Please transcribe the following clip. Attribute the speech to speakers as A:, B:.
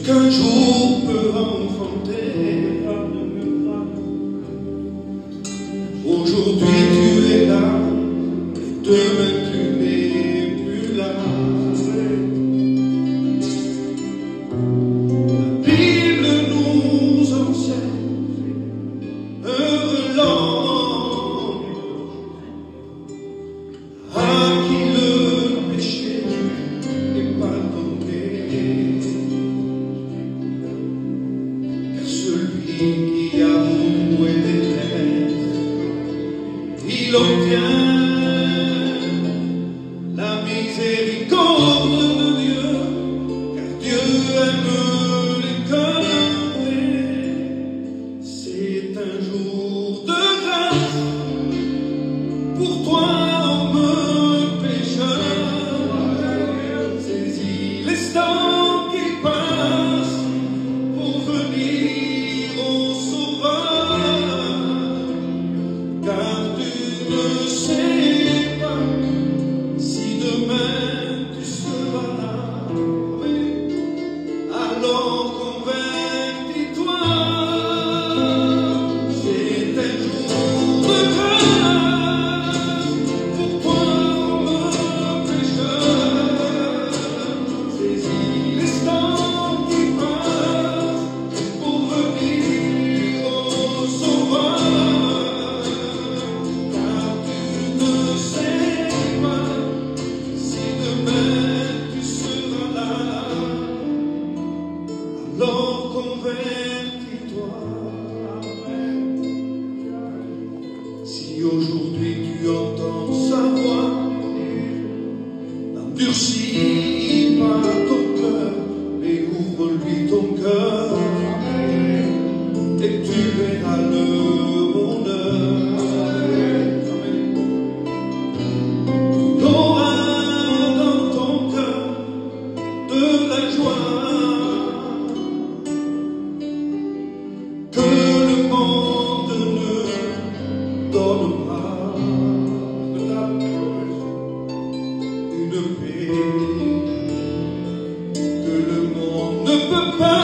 A: qu'un jour peut enfanter. Aujourd'hui tu es là, et demain tu n'es plus là. La Bible nous enseigne heureux l'homme à qui le péché est pardonné. Car celui qui avoue et déteste, il obtient la miséricorde de Dieu, car Dieu aime les cœurs vrais. C'est un jour de grâce pour toi, homme pécheur. Saisis l'instant qui passe pour venir au Sauveur, car tu ne sais pas si demain tu seras là. Alors convertis-toi. C'est un jour de grâce pour toi, homme pécheur. Saisis l'instant qui passe pour venir au Sauveur, car tu ne sais pas si demain tu seras là. Alors convertis-toi. Si aujourd'hui tu entends sa voix, n'endurcis pas ton cœur, mais ouvre-lui ton cœur, et tu verras le bonheur. Tu auras dans ton cœur de la joie que le monde ne donne pas, une paix que le monde ne peut pas